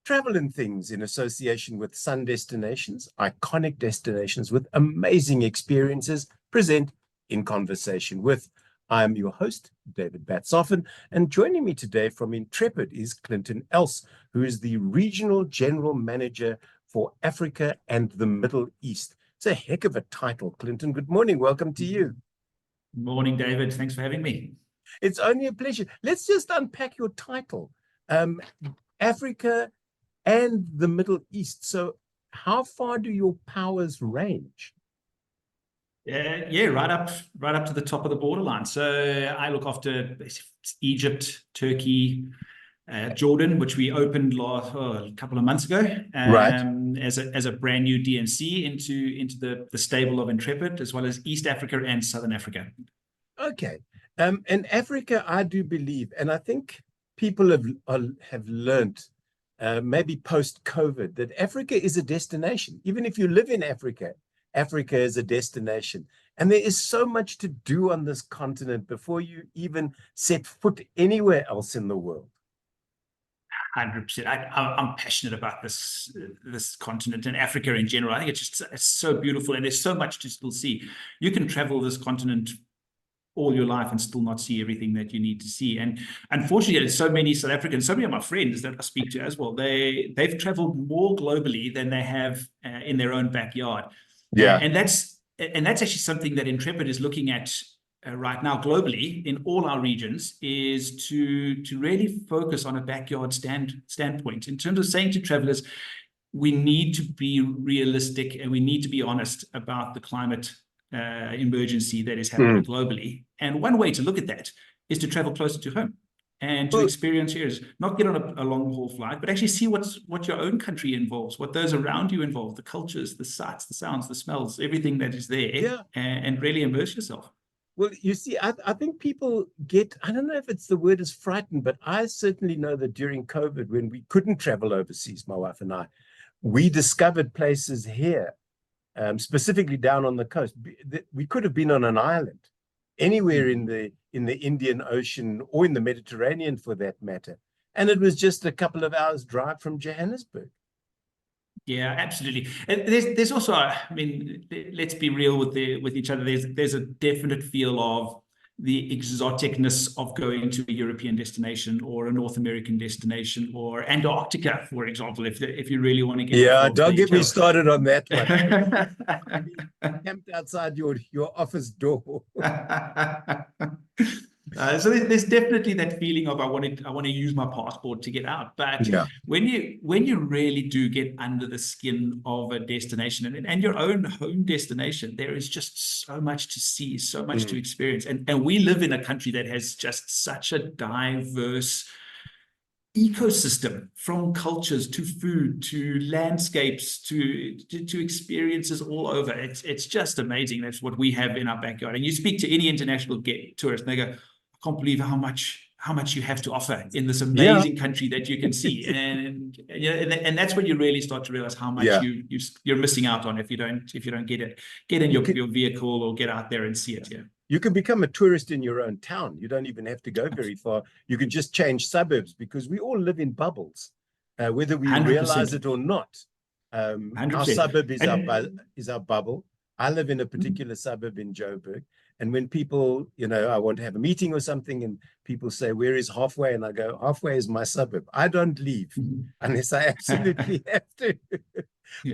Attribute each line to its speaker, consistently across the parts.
Speaker 1: Travel and Things in association with Sun Destinations, iconic destinations with amazing experiences, present In Conversation With. I'm your host, David Batsoffen, and joining me today from Intrepid is Clinton Else, who is the Regional General Manager for Africa and the Middle East. It's a heck of a title, Clinton. Good morning. Welcome to you.
Speaker 2: Morning, David. Thanks for having me.
Speaker 1: It's only a pleasure. Let's just unpack your title. Africa and the Middle East. So how far do your powers range?
Speaker 2: Yeah, right up to the top of the borderline. So I look after Egypt, Turkey, Jordan, which we opened a couple of months ago,
Speaker 1: Right.
Speaker 2: as a brand new DMC into the stable of Intrepid, as well as East Africa and Southern Africa.
Speaker 1: Okay. And Africa, I do believe, and I think people have learned, maybe post-COVID, that Africa is a destination. Even if you live in Africa, Africa is a destination. And there is so much to do on this continent before you even set foot anywhere else in the world.
Speaker 2: 100%. I'm passionate about this continent and Africa in general. I think it's so beautiful, and there's so much to still see. You can travel this continent all your life and still not see everything that you need to see. And unfortunately, there's so many South Africans, so many of my friends that I speak to as well, they've traveled more globally than they have in their own backyard.
Speaker 1: Yeah.
Speaker 2: And that's actually something that Intrepid is looking at right now globally in all our regions, is to really focus on a backyard standpoint in terms of saying to travelers, we need to be realistic and we need to be honest about the climate emergency that is happening globally. And one way to look at that is to travel closer to home and to experience areas, not get on a long haul flight, but actually see what your own country involves, what those around you involve, the cultures, the sights, the sounds, the smells, everything that is there, and really immerse yourself.
Speaker 1: Well, you see, I think people get, I don't know if it's the word is frightened, but I certainly know that during COVID, when we couldn't travel overseas, my wife and I, we discovered places here, specifically down on the coast. We could have been on an island, anywhere in the Indian Ocean or in the Mediterranean for that matter. And it was just a couple of hours drive from Johannesburg.
Speaker 2: Yeah, absolutely. And there's also, I mean, let's be real with each other. There's a definite feel of the exoticness of going to a European destination or a North American destination or Antarctica, for example, if you really want to get.
Speaker 1: Yeah, don't get me started on that one. Camped outside your office door.
Speaker 2: So there's definitely that feeling of I want to use my passport to get out. But when you really do get under the skin of a destination and your own home destination, there is just so much to see, so much to experience. And we live in a country that has just such a diverse ecosystem, from cultures to food to landscapes to experiences all over. It's just amazing. That's what we have in our backyard. And you speak to any international tourist and they go, I can't believe how much you have to offer in this amazing country that you can see. And that's when you really start to realize how much you're missing out on if you don't get in your vehicle or get out there and see it.
Speaker 1: You can become a tourist in your own town. You don't even have to go very far. You can just change suburbs, because we all live in bubbles, whether we 100%. Realize it or not. Our suburb is our bubble. I live in a particular suburb in Joburg. And when people, I want to have a meeting or something, and people say, where is halfway? And I go, halfway is my suburb. I don't leave unless I absolutely have to.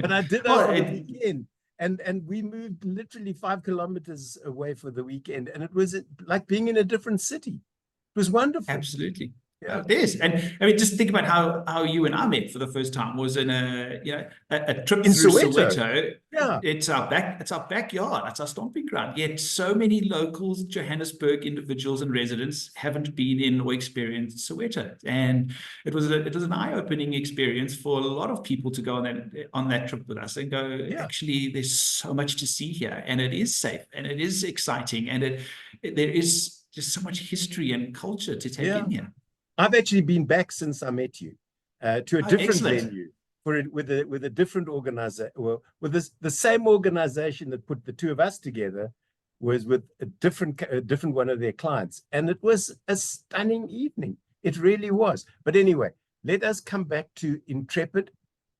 Speaker 1: But I did over the weekend. And we moved literally 5 kilometers away for the weekend. And it was like being in a different city. It was wonderful.
Speaker 2: Absolutely. Yeah, it is. And I mean, just think about how you and I met for the first time was in a trip
Speaker 1: in
Speaker 2: through
Speaker 1: Soweto.
Speaker 2: Yeah, it's our backyard. It's our stomping ground. Yet so many locals, Johannesburg individuals and residents haven't been in or experienced Soweto, and it was an eye-opening experience for a lot of people to go on that trip with us and go, actually, there's so much to see here, and it is safe, and it is exciting, and there is just so much history and culture to take in here.
Speaker 1: I've actually been back since I met you to a different venue with a different organizer. Well, with the same organization that put the two of us together was with a different one of their clients, and it was a stunning evening. It really was. But anyway, let us come back to Intrepid,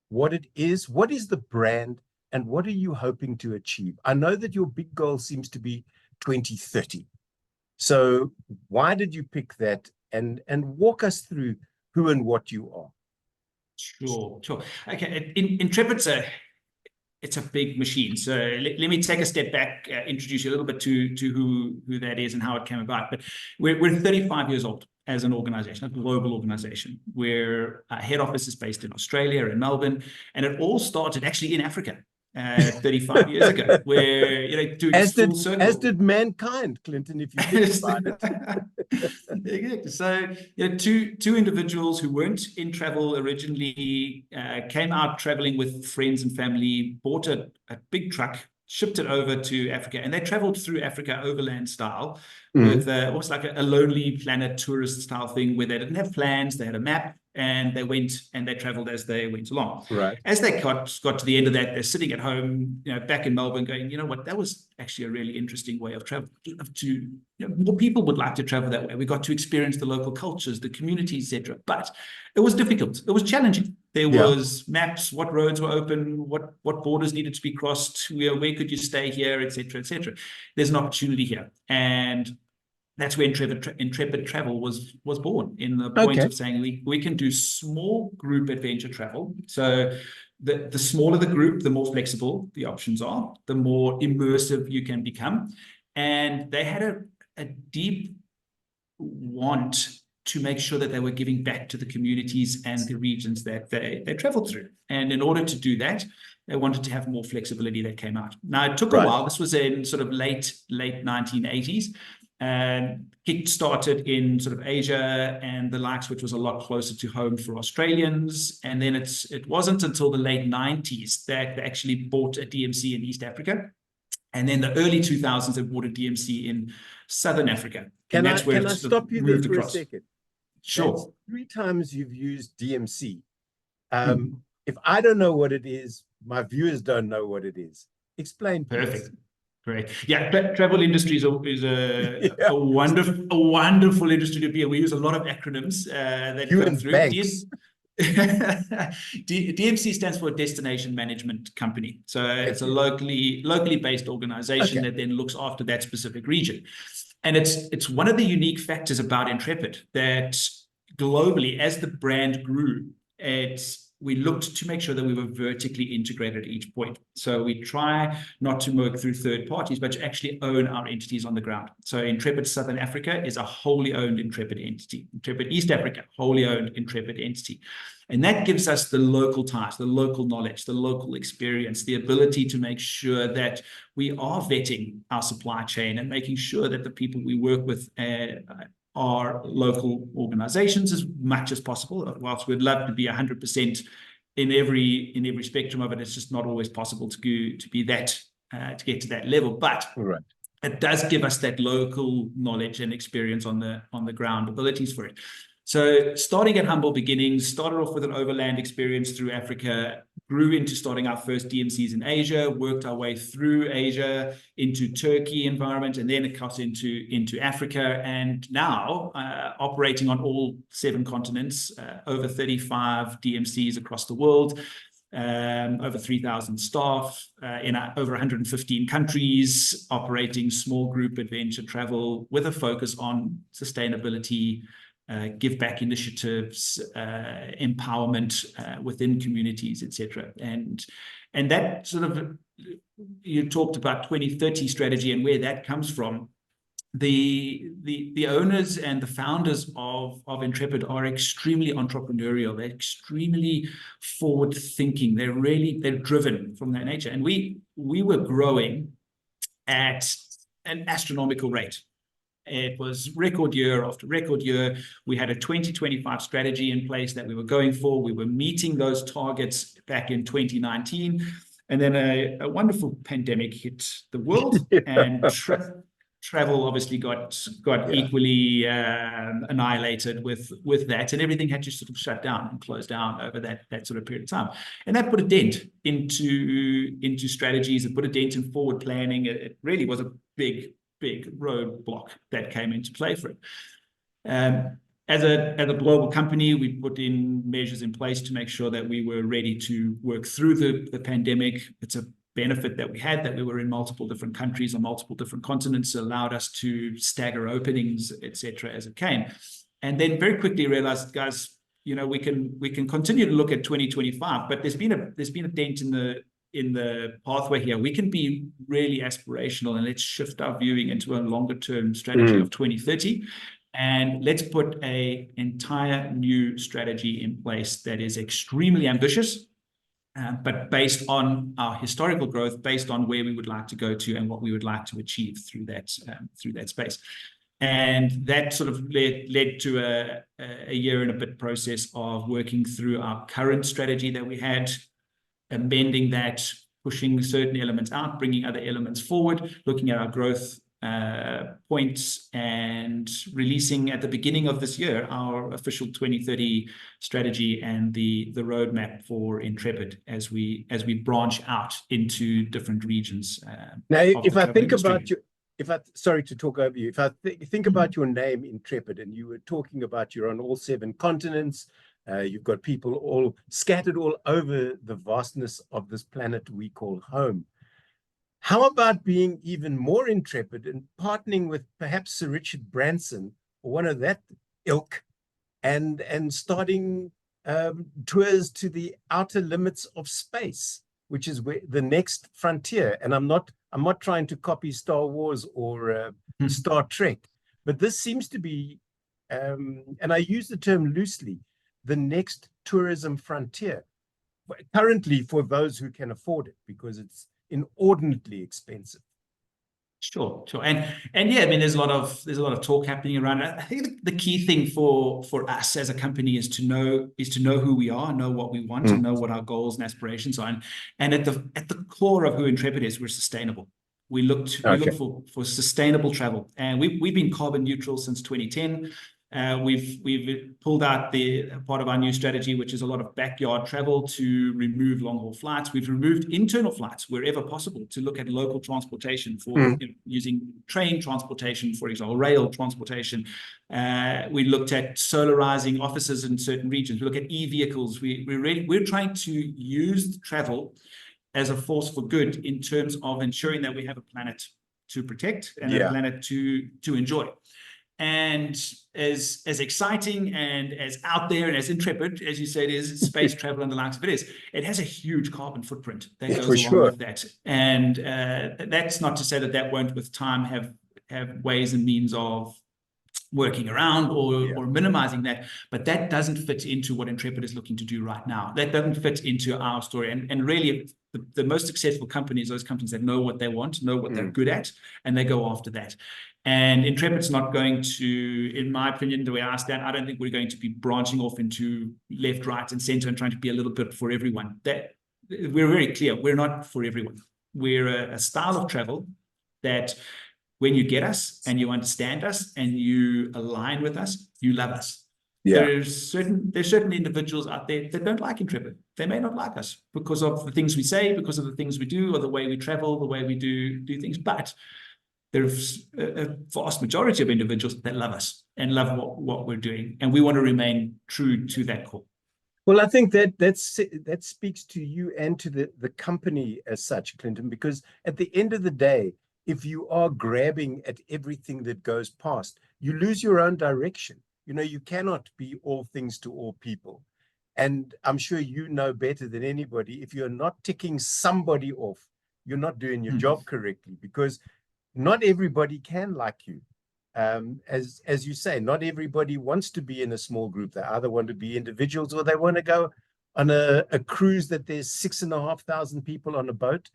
Speaker 1: what it is, what is the brand, and what are you hoping to achieve? I know that your big goal seems to be 2030. So why did you pick that? And walk us through who and what you are.
Speaker 2: Sure. Okay, Intrepid's it's a big machine. So let me take a step back, introduce you a little bit to who that is and how it came about. But we're 35 years old as an organization, a global organization, where our head office is based in Australia, in Melbourne, and it all started actually in Africa. 35 years ago, where doing full circle.
Speaker 1: As did mankind, Clinton, if you think about it.
Speaker 2: Exactly. So two individuals who weren't in travel originally came out traveling with friends and family, bought a big truck, shipped it over to Africa, and they traveled through Africa overland style with almost like a Lonely Planet tourist style thing, where they didn't have plans, they had a map, and they went and they traveled as they went along.
Speaker 1: Right.
Speaker 2: As they got to the end of that, they're sitting at home, back in Melbourne, going, you know what, that was actually a really interesting way of travel. More people would like to travel that way. We got to experience the local cultures, the communities, etc. But it was difficult. It was challenging. There was maps, what roads were open, what borders needed to be crossed, where could you stay here, etc., etc. There's an opportunity here, and that's where Intrepid Travel was born, in the point of saying we can do small group adventure travel. So the smaller the group, the more flexible the options are, the more immersive you can become. And they had a deep want to make sure that they were giving back to the communities and the regions that they traveled through. And in order to do that, they wanted to have more flexibility that came out. Now, it took a while. This was in sort of late 1980s. And kick-started in sort of Asia and the likes, which was a lot closer to home for Australians. And then it wasn't until the late 90s that they actually bought a DMC in East Africa. And then the early 2000s, they bought a DMC in Southern Africa.
Speaker 1: Can I stop you there for a second?
Speaker 2: Sure.
Speaker 1: That's 3 times you've used DMC. If I don't know what it is, my viewers don't know what it is. Explain, please.
Speaker 2: Perfect. Great. Yeah, travel industry is a wonderful industry to be in. We use a lot of acronyms that come through. DMC stands for Destination Management Company. So it's a locally based organization that then looks after that specific region. And it's one of the unique factors about Intrepid that globally, as the brand grew, we looked to make sure that we were vertically integrated at each point. So we try not to work through third parties, but to actually own our entities on the ground. So Intrepid Southern Africa is a wholly owned Intrepid entity. Intrepid East Africa, wholly owned Intrepid entity. And that gives us the local ties, the local knowledge, the local experience, the ability to make sure that we are vetting our supply chain and making sure that the people we work with are local organizations as much as possible. Whilst we'd love to be 100% in every spectrum of it, it's just not always possible to be that to get to that level. But it does give us that local knowledge and experience on the ground abilities for it. So starting at humble beginnings, started off with an overland experience through Africa, grew into starting our first DMCs in Asia, worked our way through Asia into Turkey environment, and then across into Africa, and now operating on all 7 continents, over 35 DMCs across the world, over 3,000 staff in over 115 countries, operating small group adventure travel with a focus on sustainability, give back initiatives, empowerment within communities, etc. And that sort of, you talked about 2030 strategy and where that comes from. The owners and the founders of Intrepid are extremely entrepreneurial. They're extremely forward thinking. They're driven from that nature. And we were growing at an astronomical rate. It was record year after record year. We had a 2025 strategy in place that we were going for. We were meeting those targets back in 2019. And then a wonderful pandemic hit the world, and travel obviously got equally annihilated with that, and everything had to sort of shut down and close down over that sort of period of time. And that put a dent into strategies. It put a dent in forward planning. It really was a big roadblock that came into play for it. as a global company, we put in measures in place to make sure that we were ready to work through the pandemic. It's a benefit that we had, that we were in multiple different countries on multiple different continents, allowed us to stagger openings, etc., as it came. And then very quickly realized, guys, you know, we can continue to look at 2025, but there's been a dent in the pathway here. We can be really aspirational, and let's shift our viewing into a longer term strategy of 2030. And let's put an entire new strategy in place that is extremely ambitious, but based on our historical growth, based on where we would like to go to and what we would like to achieve through that space. And that sort of led to a year and a bit process of working through our current strategy that we had, amending that, pushing certain elements out, bringing other elements forward, looking at our growth points, and releasing at the beginning of this year our official 2030 strategy and the roadmap for Intrepid as we branch out into different regions.
Speaker 1: Now, if I think about you, sorry to talk over you, if I think about your name Intrepid, and you were talking about you're on all 7 continents, you've got people all scattered all over the vastness of this planet we call home. How about being even more intrepid and partnering with perhaps Sir Richard Branson or one of that ilk, and starting tours to the outer limits of space, which is where the next frontier? And I'm not trying to copy Star Wars or Star Trek, but this seems to be, and I use the term loosely, the next tourism frontier. Currently, for those who can afford it, because it's inordinately expensive.
Speaker 2: Sure. And yeah, I mean, there's a lot of talk happening around it. I think the key thing for us as a company is to know who we are, know what we want, and know what our goals and aspirations are. And at the core of who Intrepid is, we're sustainable. We look for sustainable travel, and we've been carbon neutral since 2010. We've pulled out the part of our new strategy, which is a lot of backyard travel, to remove long-haul flights. We've removed internal flights wherever possible to look at local transportation for using train transportation, for example, rail transportation. We looked at solarizing offices in certain regions. We look at e-vehicles. We're trying to use travel as a force for good in terms of ensuring that we have a planet to protect and a planet to enjoy. And as exciting and as out there and as intrepid, as you said, is space travel and the likes of it has a huge carbon footprint that goes along with that. And that's not to say that won't with time have ways and means of working around or minimizing that, but that doesn't fit into what Intrepid is looking to do right now. That doesn't fit into our story. And really, the most successful companies, those companies that know what they want, know what they're good at, and they go after that. And Intrepid's not going to, in my opinion, the way I stand, I don't think we're going to be branching off into left, right, and center and trying to be a little bit for everyone. That we're very clear, we're not for everyone. We're a style of travel that when you get us and you understand us and you align with us, you love us. Yeah. There's certain individuals out there that don't like Intrepid. They may not like us because of the things we say, because of the things we do, or the way we travel, the way we do things. But there's a vast majority of individuals that love us and love what we're doing, and we want to remain true to that core.
Speaker 1: Well, I think that speaks to you and to the company as such, Clinton, because at the end of the day, if you are grabbing at everything that goes past, you lose your own direction. You know, you cannot be all things to all people. And I'm sure you know better than anybody, if you're not ticking somebody off, you're not doing your job correctly, because not everybody can like you. As you say, not everybody wants to be in a small group. They either want to be individuals or they want to go on a cruise that there's 6,500 people on a boat,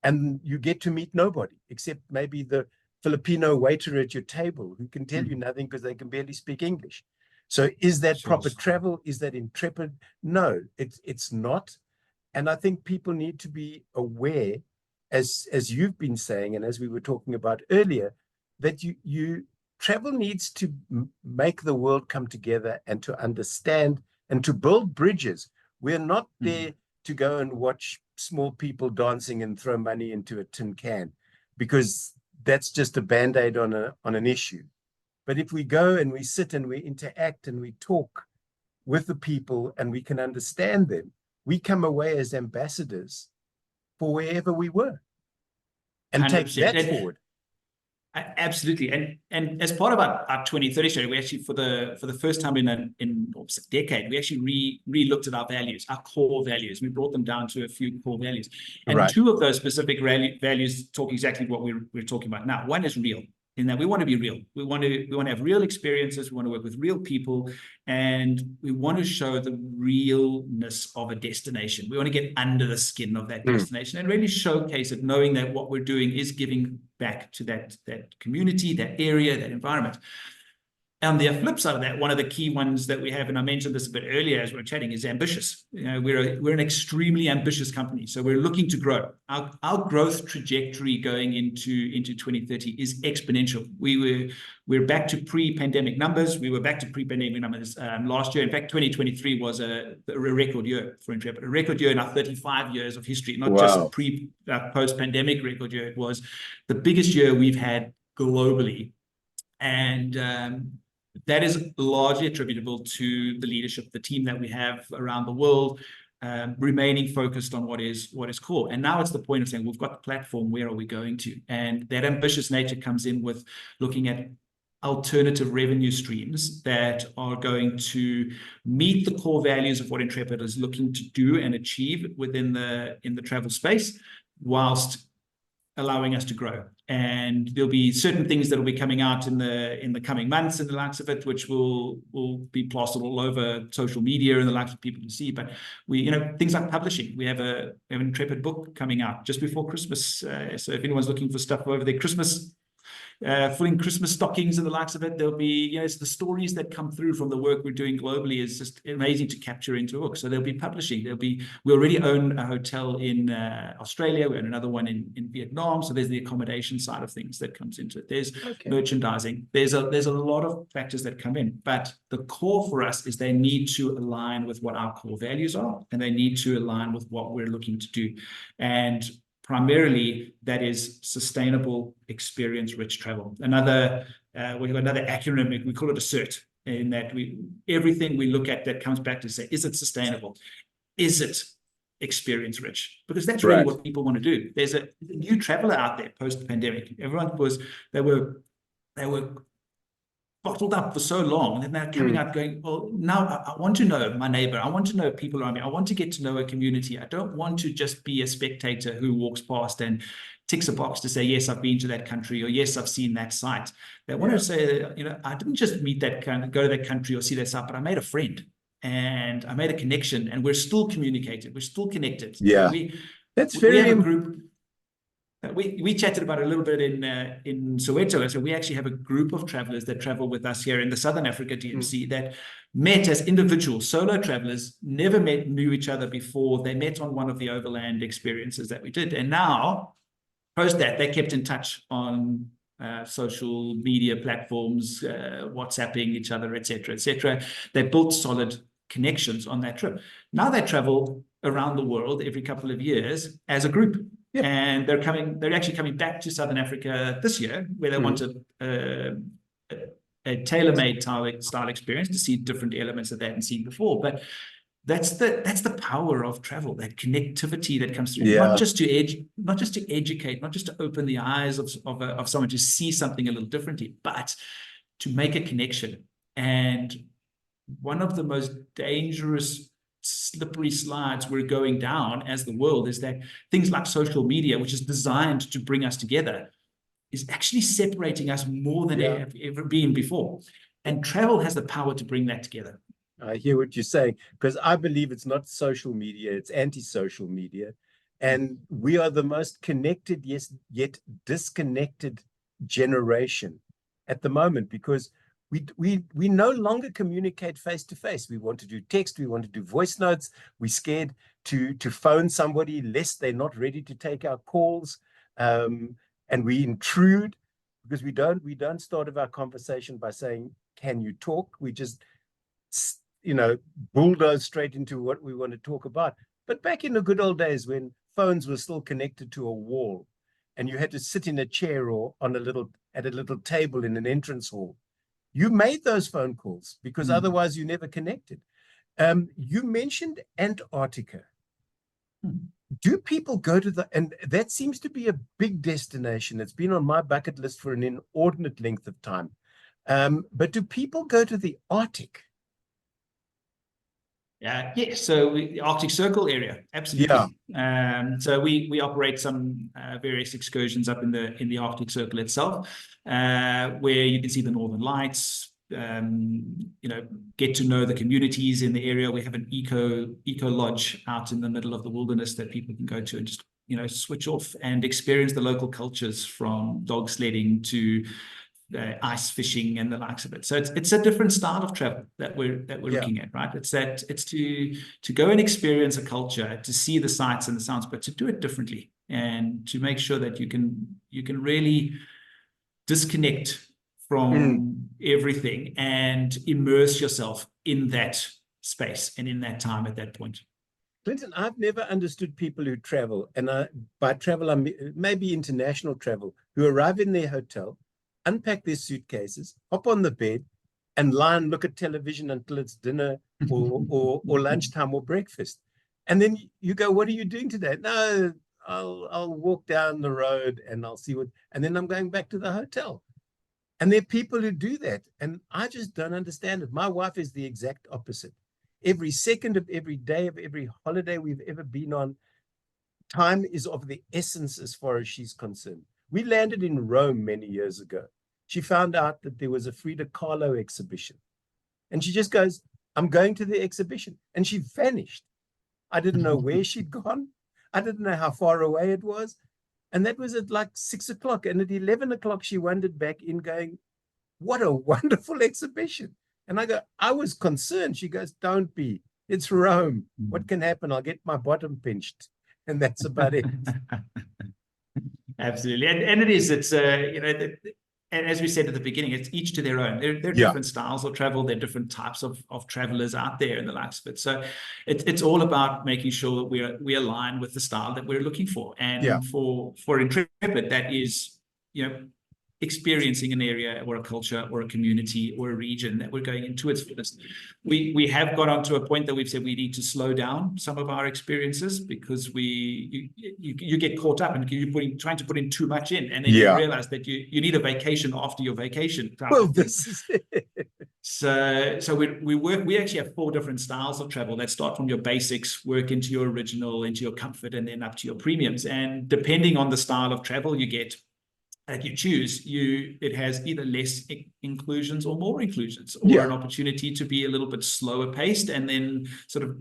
Speaker 1: and you get to meet nobody except maybe the Filipino waiter at your table who can tell you nothing because they can barely speak English. So is that proper travel? Is that intrepid? No, it's not. And I think people need to be aware, as you've been saying, and as we were talking about earlier, that travel needs to make the world come together and to understand and to build bridges. We're not there to go and watch small people dancing and throw money into a tin can, because that's just a band-aid on an issue. But if we go and we sit and we interact and we talk with the people and we can understand them, we come away as ambassadors for wherever we were and take that forward.
Speaker 2: Absolutely, and as part of our 2030 strategy, we actually for the first time in a decade, we actually re-looked at our values, our core values. We brought them down to a few core values, and two of those specific values talk exactly what we're talking about now. One is real, in that we want to be real. We want to have real experiences. We want to work with real people, and we want to show the realness of a destination. We want to get under the skin of that destination and really showcase it, knowing that what we're doing is giving back to that community, that area, that environment. On the flip side of that, one of the key ones that we have, and I mentioned this a bit earlier as we were chatting, is ambitious. We're an extremely ambitious company, so we're looking to grow. Our growth trajectory going into 2030 is exponential. We're back to pre-pandemic numbers. We were back to pre-pandemic numbers last year. In fact, 2023 was a record year for Intrepid, a record year in our 35 years of history, not just post-pandemic record year. It was the biggest year we've had globally, and that is largely attributable to the leadership, the team that we have around the world, remaining focused on what is core. And now it's the point of saying, we've got the platform, where are we going to? And that ambitious nature comes in with looking at alternative revenue streams that are going to meet the core values of what Intrepid is looking to do and achieve within the travel space, whilst allowing us to grow. And there'll be certain things that will be coming out in the coming months and the likes of it, which will be plastered all over social media and the likes of people to see. But we, things like publishing, we have an Intrepid book coming out just before Christmas. So if anyone's looking for stuff over their Christmas, filling Christmas stockings and the likes of it, there'll be, it's the stories that come through from the work we're doing globally is just amazing to capture into a book. So there'll be publishing. We already own a hotel in Australia. We own another one in Vietnam. So there's the accommodation side of things that comes into it. There's merchandising. There's a lot of factors that come in, but the core for us is they need to align with what our core values are, and they need to align with what we're looking to do. And primarily, that is sustainable, experience-rich travel. We've got another acronym, we call it a CERT, in that everything we look at that comes back to say, is it sustainable? Is it experience-rich? Because that's really what people want to do. There's a new traveler out there post-pandemic. They were bottled up for so long, and they're coming out going, well, now I want to know my neighbor. I want to know people around me. I want to get to know a community. I don't want to just be a spectator who walks past and ticks a box to say, yes, I've been to that country, or yes, I've seen that site. They want to say, I didn't just go to that country or see that site, but I made a friend and I made a connection, and we're still communicated. We're still connected.
Speaker 1: Yeah, that's very.
Speaker 2: We have a group. We chatted about it a little bit in Soweto. So we actually have a group of travelers that travel with us here in the Southern Africa DMC that met as individuals, solo travelers, never knew each other before. They met on one of the overland experiences that we did. And now, post that, they kept in touch on social media platforms, WhatsApping each other, etc., etc. They built solid connections on that trip. Now they travel around the world every couple of years as a group. Yep. And they're actually coming back to Southern Africa this year, where they want a tailor-made style experience to see different elements that they hadn't seen before. But that's the power of travel, that connectivity that comes through, not just to educate, not just to open the eyes of someone to see something a little differently, but to make a connection. And one of the most dangerous slippery slides we're going down as the world is that things like social media, which is designed to bring us together, is actually separating us more than ever been before. And travel has the power to bring that together.
Speaker 1: I hear what you're saying, because I believe it's not social media, it's anti-social media. And we are the most connected, yet disconnected generation at the moment, because we no longer communicate face to face. We want to do text, we want to do voice notes. We're scared to phone somebody lest they're not ready to take our calls, and we intrude because we don't start our conversation by saying, "Can you talk?" We just bulldoze straight into what we want to talk about. But back in the good old days, when phones were still connected to a wall, and you had to sit in a chair or at a little table in an entrance hall You made those phone calls because otherwise you never connected. You mentioned Antarctica. Do people go to and that seems to be a big destination. It's been on my bucket list for an inordinate length of time. But do people go to the Arctic?
Speaker 2: Yes, so the Arctic Circle area, absolutely. Yeah. So we operate some various excursions up in the Arctic Circle itself, where you can see the Northern Lights. Get to know the communities in the area. We have an eco lodge out in the middle of the wilderness that people can go to and just switch off and experience the local cultures, from dog sledding to ice fishing and the likes of it. So it's a different style of travel that we're looking at, right? It's to go and experience a culture, to see the sights and the sounds, but to do it differently, and to make sure that you can really disconnect from everything and immerse yourself in that space and in that time at that point.
Speaker 1: Clinton, I've never understood people who travel, and by travel I mean maybe international travel, who arrive in their hotel, unpack their suitcases, hop on the bed, and lie and look at television until it's dinner or lunchtime or breakfast. And then you go, what are you doing today? No, I'll walk down the road and I'll see and then I'm going back to the hotel. And there are people who do that, and I just don't understand it. My wife is the exact opposite. Every second of every day of every holiday we've ever been on, time is of the essence as far as she's concerned. We landed in Rome many years ago. She found out that there was a Frida Kahlo exhibition. And she just goes, I'm going to the exhibition. And she vanished. I didn't know where she'd gone. I didn't know how far away it was. And that was at like 6 o'clock. And at 11 o'clock, she wandered back in going, what a wonderful exhibition. And I go, I was concerned. She goes, don't be. It's Rome. What can happen? I'll get my bottom pinched. And that's about it.
Speaker 2: Absolutely. And it is, it's, and as we said at the beginning, it's each to their own. There are different styles of travel. There are different types of travelers out there and the likes of it. So it's all about making sure that we align with the style that we're looking for. And for Intrepid, that is, experiencing an area or a culture or a community or a region that we're going into its fullest. We have got onto a point that we've said we need to slow down some of our experiences, because you get caught up and you're trying to put in too much in, and then you realize that you need a vacation after your vacation.
Speaker 1: Well, this is it.
Speaker 2: So we actually have 4 different styles of travel that start from your basics, work into your original, into your comfort, and then up to your premiums. And depending on the style of travel you get, that you choose, it has either less inclusions or more inclusions, or an opportunity to be a little bit slower paced, and then sort of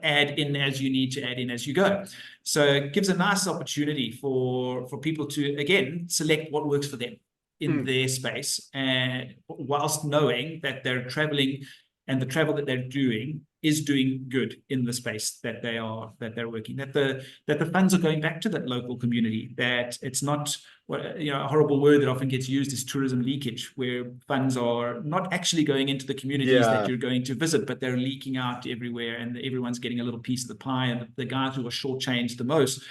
Speaker 2: add in as you need to add in as you go. So it gives a nice opportunity for people to, again, select what works for them in their space, and whilst knowing that they're traveling, and the travel that they're doing is doing good in the space that they're working, that the funds are going back to that local community, that it's not, a horrible word that often gets used is tourism leakage, where funds are not actually going into the communities that you're going to visit, but they're leaking out everywhere, and everyone's getting a little piece of the pie, and the guys who are shortchanged the most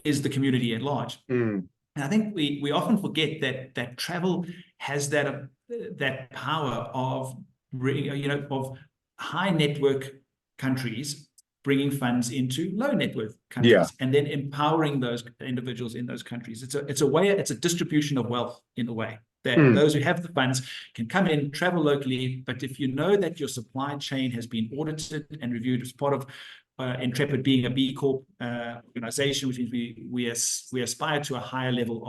Speaker 2: is the community at large. And I think we often forget that travel has that power of high network countries bringing funds into low net worth countries, and then empowering those individuals in those countries. It's a distribution of wealth in a way that those who have the funds can come in, travel locally. But if you know that your supply chain has been audited and reviewed as part of Intrepid being a B Corp organization, which means we aspire to a higher level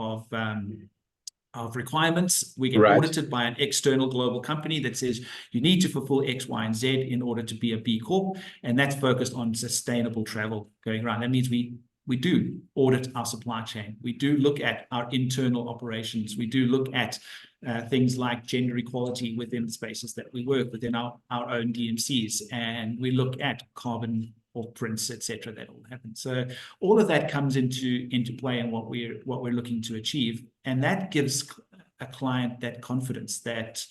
Speaker 2: of requirements. We get audited by an external global company that says you need to fulfill X, Y, and Z in order to be a B Corp, and that's focused on sustainable travel going around. That means we do audit our supply chain. We do look at our internal operations. We do look at things like gender equality within the spaces that we work within our own DMCs, and we look at carbon footprints, etc. That all happens. So all of that comes into play in what we're looking to achieve, and that gives a client that confidence, that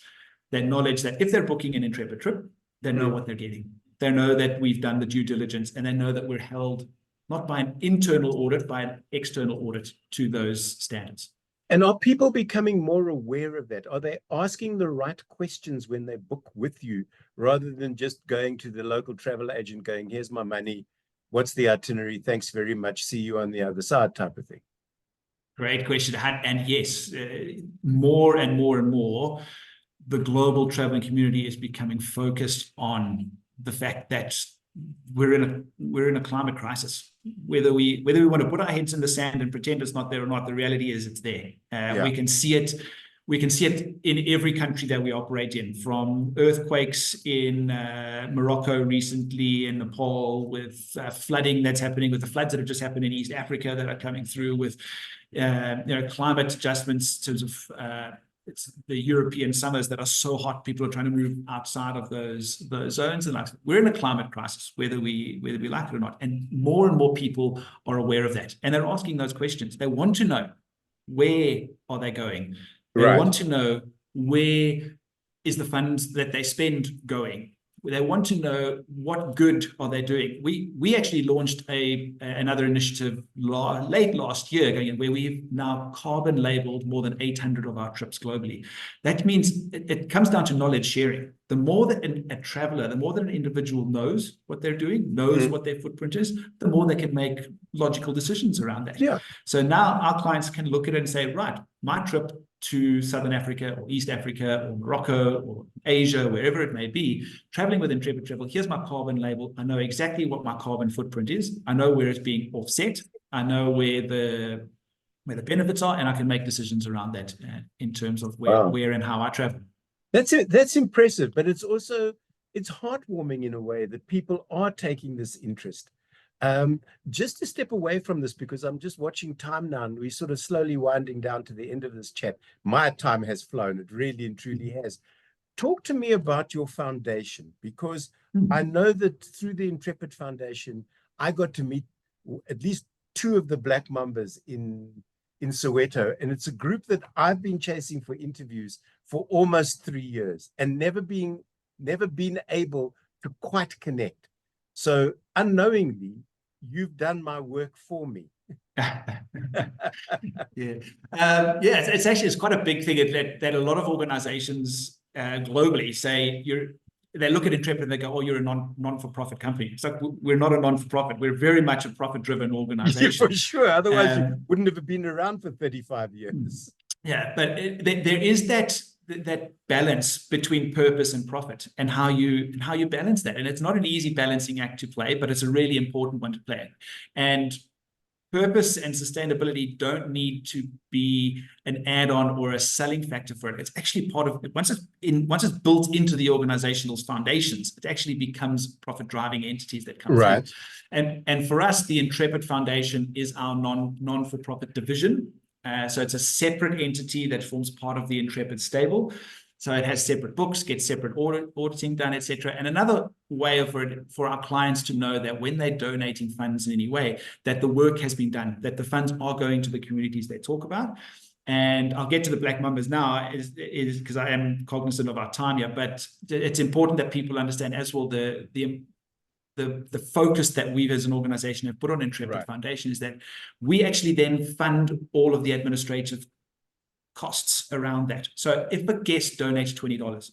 Speaker 2: knowledge that if they're booking an Intrepid trip, they know what they're getting. They know that we've done the due diligence, and they know that we're held not by an internal audit, by an external audit to those standards.
Speaker 1: And are people becoming more aware of that? Are they asking the right questions when they book with you, rather than just going to the local travel agent going, here's my money, what's the itinerary, thanks very much, see you on the other side type of thing?
Speaker 2: Great question. And yes, more and more and more, the global traveling community is becoming focused on the fact that we're in a climate crisis. Whether we want to put our heads in the sand and pretend it's not there or not, the reality is it's there. We can see it. We can see it in every country that we operate in, from earthquakes in Morocco recently, in Nepal, with flooding that's happening, with the floods that have just happened in East Africa that are coming through, with climate adjustments in terms of it's the European summers that are so hot, people are trying to move outside of those zones. And we're in a climate crisis, whether we like it or not. And more people are aware of that. And they're asking those questions. They want to know, where are they going? They want to know, where is the funds that they spend going? They want to know, what good are they doing? We actually launched another initiative late last year, where we've now carbon labeled more than 800 of our trips globally. That means it comes down to knowledge sharing. The more that a traveler, the more that an individual knows what they're doing, knows what their footprint is, the more they can make logical decisions around that.
Speaker 1: Yeah.
Speaker 2: So now our clients can look at it and say, right, my trip to Southern Africa or East Africa or Morocco or Asia, wherever it may be, traveling with Intrepid Travel, here's my carbon label. I know exactly what my carbon footprint is. I know where it's being offset. I know where the benefits are, and I can make decisions around that in terms of where and how I travel.
Speaker 1: That's it. That's impressive, but it's also, it's heartwarming in a way that people are taking this interest. Just to step away from this, because I'm just watching time now, and we're sort of slowly winding down to the end of this chat. My time has flown. It really and truly has. Talk to me about your foundation, because I know that through the Intrepid Foundation, I got to meet at least 2 of the Black Mambas in Soweto. And it's a group that I've been chasing for interviews for almost 3 years and never been able to quite connect. So unknowingly, you've done my work for me.
Speaker 2: It's quite a big thing that a lot of organizations globally say they look at Intrepid and they go, oh, you're a non-for-profit company. It's like, we're not a non-for-profit. We're very much a profit-driven organization.
Speaker 1: Yeah, for sure. Otherwise, you wouldn't have been around for 35 years.
Speaker 2: Yeah, but there is that balance between purpose and profit, and how you balance that. And it's not an easy balancing act to play, but it's a really important one to play. And purpose and sustainability don't need to be an add-on or a selling factor for it. It's actually part of it. Once it's built into the organizational foundations, it actually becomes profit-driving entities that come through. And for us, the Intrepid Foundation is our non-for-profit division. So it's a separate entity that forms part of the Intrepid stable. So it has separate books, gets separate auditing done, etc. And another way for our clients to know that when they're donating funds in any way, that the work has been done, that the funds are going to the communities they talk about. And I'll get to the Black Mambas now, is because I am cognizant of our time here, but it's important that people understand as well the focus that we as an organization have put on Intrepid Foundation is that we actually then fund all of the administrative costs around that. So if a guest donates $20,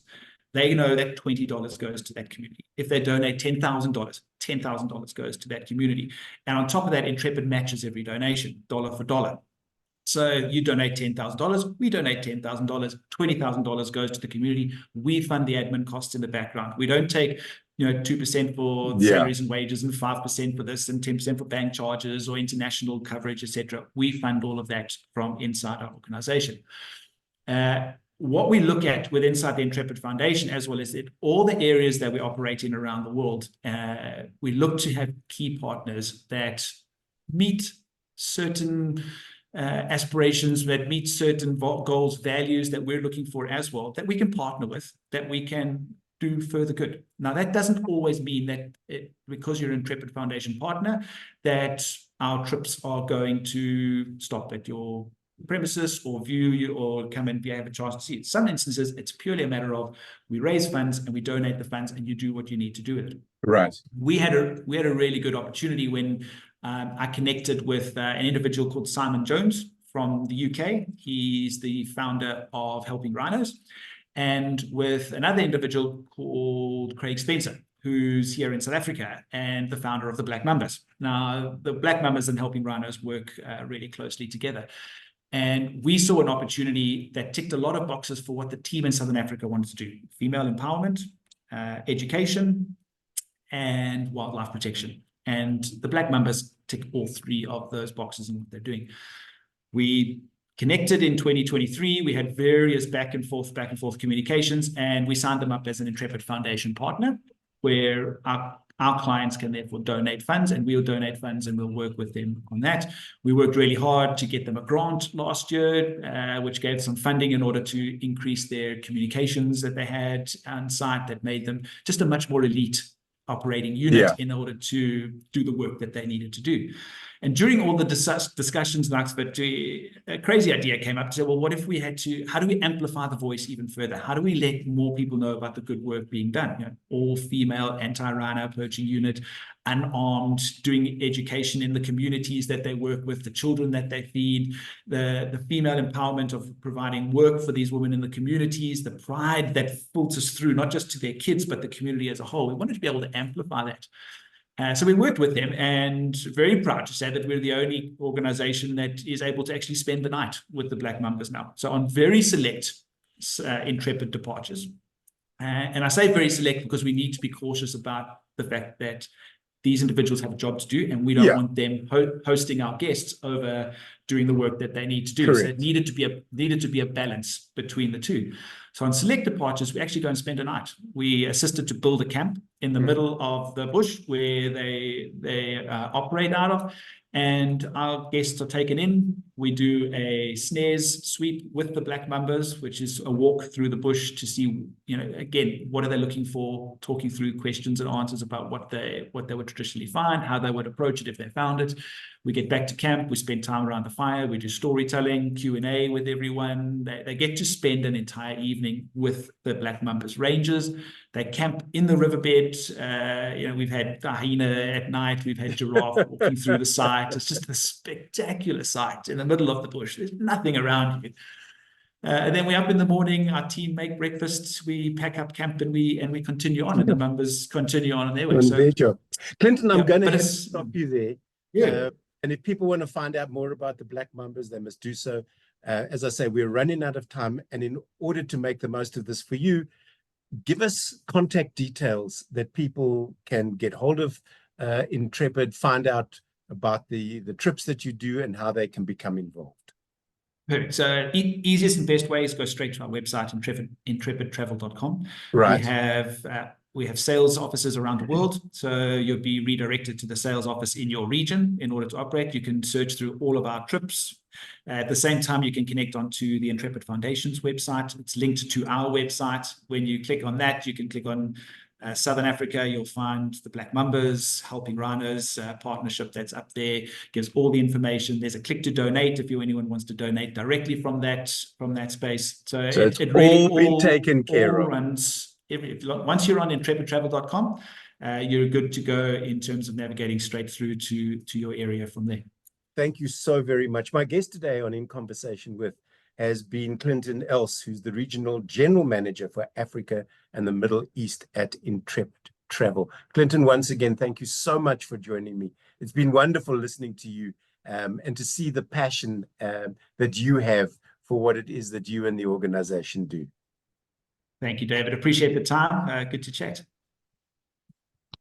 Speaker 2: they know that $20 goes to that community. If they donate $10,000, $10,000 goes to that community. And on top of that, Intrepid matches every donation, dollar for dollar. So you donate $10,000, we donate $10,000, $20,000 goes to the community. We fund the admin costs in the background. We don't take 2% for salaries and wages, and 5% for this, and 10% for bank charges or international coverage, etc. We fund all of that from inside our organization. What we look at with inside the Intrepid Foundation, as well as all the areas that we operate in around the world, we look to have key partners that meet certain aspirations, that meet certain goals, values that we're looking for as well, that we can partner with, that we can do further good. Now, that doesn't always mean that because you're an Intrepid Foundation partner, that our trips are going to stop at your premises or view you or come and have a chance to see it. Some instances, it's purely a matter of we raise funds and we donate the funds and you do what you need to do with it.
Speaker 1: Right.
Speaker 2: We had a really good opportunity when I connected with an individual called Simon Jones from the UK. He's the founder of Helping Rhinos, and with another individual called Craig Spencer, who's here in South Africa and the founder of the Black Mambas. Now, the Black Mambas and Helping Rhinos work really closely together. And we saw an opportunity that ticked a lot of boxes for what the team in Southern Africa wanted to do: female empowerment, education, and wildlife protection. And the Black Mambas tick all three of those boxes in what they're doing. We connected in 2023. We had various back and forth communications, and we signed them up as an Intrepid Foundation partner, where our clients can therefore donate funds, and we'll donate funds and we'll work with them on that. We worked really hard to get them a grant last year, which gave some funding in order to increase their communications that they had on site, that made them just a much more elite operating unit in order to do the work that they needed to do. And during all the discussions in Oxford, a crazy idea came up to say, well, what if we had to, how do we amplify the voice even further? How do we let more people know about the good work being done? You know, all female anti-rhino poaching unit, unarmed, doing education in the communities that they work with, the children that they feed, the female empowerment of providing work for these women in the communities, the pride that filters through, not just to their kids, but the community as a whole. We wanted to be able to amplify that. So we worked with them, and very proud to say that we're the only organization that is able to actually spend the night with the Black Mambas now. So on very select Intrepid departures. And I say very select because we need to be cautious about the fact that these individuals have a job to do, and we don't want them hosting our guests over doing the work that they need to do. Correct. So it needed to be a balance between the two. So on select departures, we actually go and spend a night. We assisted to build a camp in the middle of the bush where they operate out of, and our guests are taken in. We do a snares sweep with the Black Mambas, which is a walk through the bush to see, you know, again, what are they looking for, talking through questions and answers about what they would traditionally find, how they would approach it if they found it. We get back to camp, we spend time around the fire, we do storytelling, Q&A with everyone. They get to spend an entire evening with the Black Mambas rangers. They camp in the riverbed. You know, we've had hyena at night, we've had giraffe walking through the site. It's just a spectacular sight in the middle of the bush. There's nothing around you. And then we're up in the morning, our team make breakfast, we pack up camp, and we continue on, and the Mambas continue on their way.
Speaker 1: So, Clinton, I'm going to stop you there. Yeah. And if people want to find out more about the Black Mambas, they must do so. As I say, we're running out of time, and in order to make the most of this for you, give us contact details that people can get hold of Intrepid, find out about the trips that you do and how they can become involved.
Speaker 2: Perfect. So easiest and best way is go straight to our website, intrepidtravel.com. Right. We have sales offices around the world, so you'll be redirected to the sales office in your region in order to operate. You can search through all of our trips. At the same time, you can connect onto the Intrepid Foundation's website. It's linked to our website. When you click on that, you can click on Southern Africa. You'll find the Black Mambas, Helping Rhinos partnership that's up there. Gives all the information. There's a click to donate if anyone wants to donate directly from that space. So it really all been taken care of. Once you're on intrepidtravel.com, you're good to go in terms of navigating straight through to your area from there.
Speaker 1: Thank you so very much. My guest today on In Conversation With has been Clinton Else, who's the Regional General Manager for Africa and the Middle East at Intrepid Travel. Clinton, once again, thank you so much for joining me. It's been wonderful listening to you and to see the passion that you have for what it is that you and the organization do.
Speaker 2: Thank you, David. Appreciate the time. Good to chat.